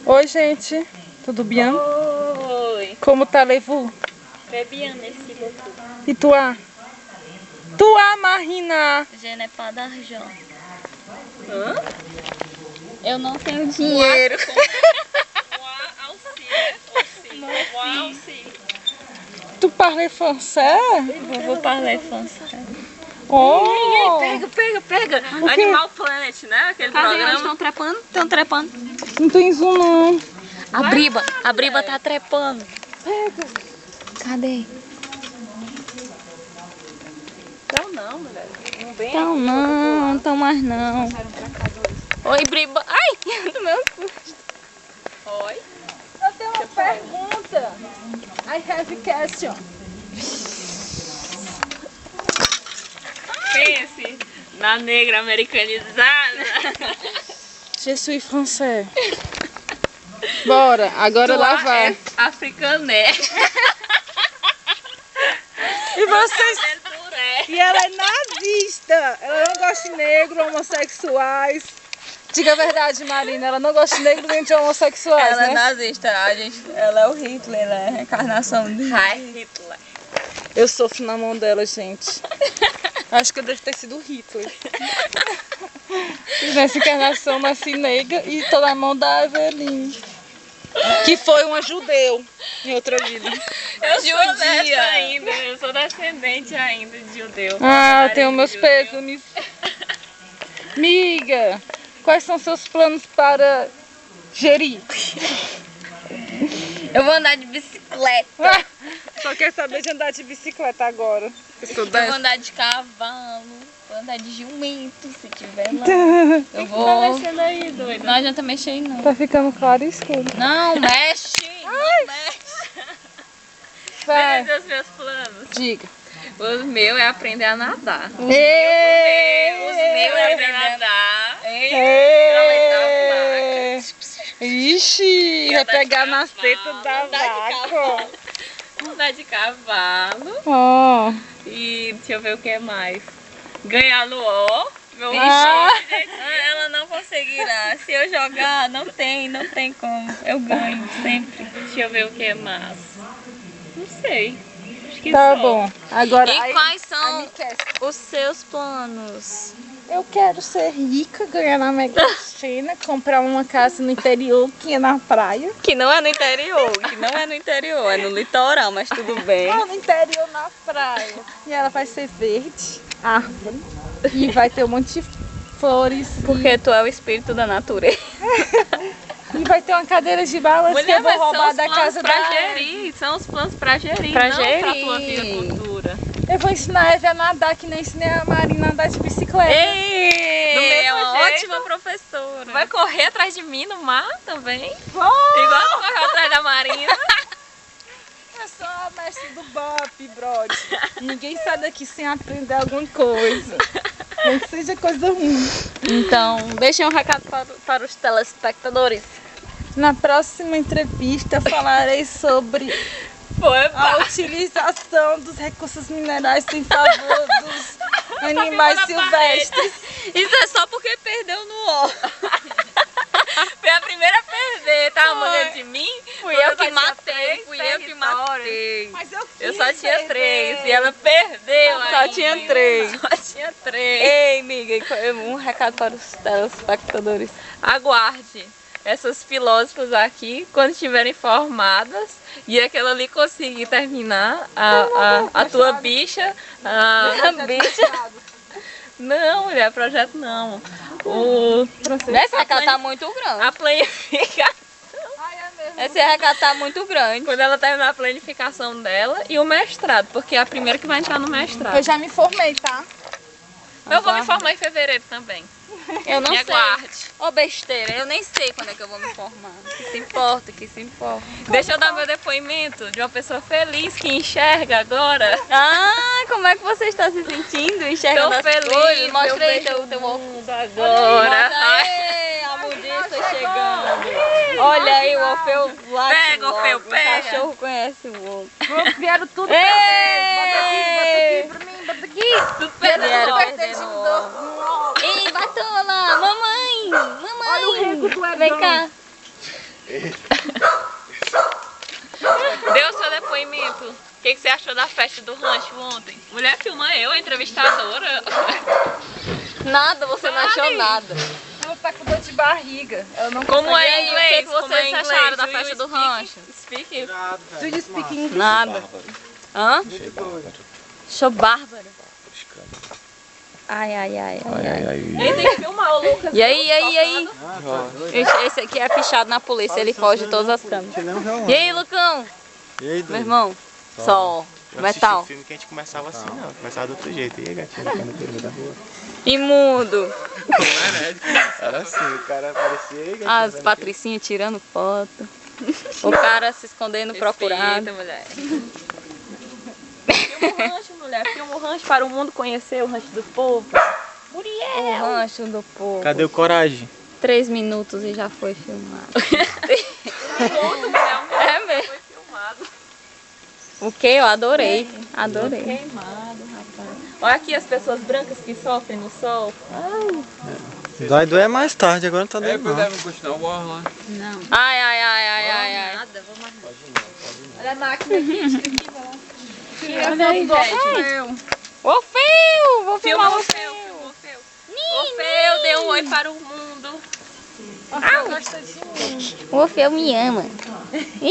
Oi, gente. Tudo bem? Oi. Como tá, Levu? Très bien, merci beaucoup. E tua? Tua, Marina? Je n'ai pas d'argent. Eu não tenho dinheiro. Tu parles français? Eu vou falar francês. Oh! Pega! Animal Planet, né? Aquele Cadê? Eles programa. estão trepando? Estão trepando. Não tem zoom, não. A Briba tá trepando. Pega. Cadê? Não, mulher. Não vem Então não, estão mais não. Oi, Briba. Ai, do meu susto. Oi. Eu tenho uma pergunta. I have a question. Pense na negra americanizada. Je suis français. Bora, agora lá vai. Africané. E vocês... E ela é nazista. Ela não gosta de negro, homossexuais. Diga a verdade, Marina. Ela não gosta de negro nem de homossexuais, Ela é né? nazista, ela é o Hitler, ela é a reencarnação de Hitler. Eu sofro na mão dela, gente. Acho que eu devo ter sido o Hitler. E nessa encarnação nasci negra e tô na mão da Eveline. Que foi uma judeu em outra vida. Eu sou dessa ainda. Eu sou descendente ainda de judeu. Ah, eu tenho meus Judeu. pêsames. Miga, quais são seus planos para Jeri? Eu vou andar de bicicleta, Só quer saber de andar de bicicleta agora. Eu sou eu vou dessa. andar de cavalo, vou andar de jumento, se tiver lá. Eu Tá vou... mexendo aí, doida. Não adianta mexer aí, não. Tá ficando claro e escuro. Não, mexe! Não mexe! Vai, Beleza, os meus planos. diga. O meu é aprender a nadar. Os Ei! meus é aprender a nadar. Ei! Ixi, vai Andar de pegar na cavalo, seta da vaca. Andar de cavalo. Ó. E deixa eu ver o que mais. Ganhar no O. Meu Ah. Ela não conseguirá. Se eu jogar, não tem como. Eu ganho sempre. Deixa eu ver o que mais. Não sei. Acho que Tá só. bom. Agora. E aí- quais aí são me quer. os seus planos? Eu quero ser rica, ganhar na Mega Sena, comprar uma casa no interior que é na praia. Que não é no interior, é no litoral, mas tudo bem. Ah, no interior, na praia. E ela vai ser verde, árvore. E vai ter um monte de flores. Porque tu é o espírito da natureza. E vai ter uma cadeira de balanço que eu vou mas são roubar os da planos casa pra da... gerir. São os planos pra gerir, Pra não pra gerir. tua vida futura. Eu vou ensinar a Eve a nadar, que nem ensinei a Marina a andar de bicicleta. Ei, Do mesmo é uma jeito. ótima professora. Vai correr atrás de mim no mar também? Vou! Igual tu correu atrás da Marina. Eu sou a mestre do Bop, brother. Ninguém sai daqui sem aprender alguma coisa. Nem que seja coisa ruim. Então, deixem um recado para os telespectadores. Na próxima entrevista falarei sobre Foi, a utilização dos recursos minerais em favor dos animais silvestres. Isso é só porque perdeu no O. Foi a primeira a perder, tá? Manga de mim. Fui Quando eu que tinha matei, três fui eu que territórios. matei. Mas eu Eu quis só tinha perder. 3 e ela perdeu. Só ainda. tinha 3. Só tinha 3. Ei, amiga, um recado para os telespectadores. Aguarde essas filósofas aqui quando estiverem formadas e aquela ali conseguir terminar a tua bicha. A bicha. Não, mulher, projeto não. Esse recado tá muito grande. A planificação. Ai, é mesmo. Esse recado tá muito grande. Quando ela terminar a planificação dela e o mestrado, porque é a primeira que vai entrar no mestrado. Eu já me formei, tá? Eu vou me formar em fevereiro também. Eu não Me sei. aguarde. Ô, besteira, eu nem sei quando é que eu vou me formar. Que se importa. Deixa eu dar meu depoimento de uma pessoa feliz que enxerga agora. Ah, como é que você está se sentindo? Enxergando Tô as feliz, coisas? Mostra eu aí vejo teu óculos. Agora. Ei, a mudança chegando. Olha aí, o Orfeu lá. Pega, Orfeu, O pega. cachorro conhece o outro. Vieram tudo Ei! pra mim, bota aqui. Tudo Vieram perdendo. perdendo o Ei, batola! Mamãe! Mamãe! Olha o rego do Edão. Vem cá. Dê o seu depoimento. O que você achou da festa do rancho ontem? Mulher filma eu, a entrevistadora. Nada, você não achou nada. Ela tá com dor de barriga. Ela não Como consegue- é em inglês? O que Como é em vocês inglês? acharam da Do you festa do speak- rancho? Speak? Do you speak English? Nada. Hã? Show bárbaro. Ai, ai, ai, ai, ai. Ele tem que filmar o Lucas. E aí? Esse aqui é fichado na polícia, ele foge de todas as câmeras. E aí, Lucão? E aí, Meu irmão? Sol. Eu Metal. assisti um filme que a gente começava assim, não. Começava do outro jeito. E aí, gatinho, no meio da rua. Imundo. Era assim, o cara aparecia e gatinho. As patricinhas tirando foto. O cara se escondendo procurado. Respeita, mulher. Filma o rancho, mulher. Filma o rancho para o mundo conhecer o rancho do povo. O rancho do povo. Cadê o coragem? 3 minutos e já foi filmado. É mesmo. Foi filmado. O que? Eu adorei. Adorei. Queimado, rapaz. Olha aqui as pessoas brancas que sofrem no sol. Vai doer mais tarde, agora não tá doendo não. Ai, ai, ai, ai, ai, ai. Olha a máquina aqui. Olha aí, gente. Ô, Feu! Vou filmar Filma o o Feu. O Feu deu um oi para o mundo. O Feu me ama. Ih.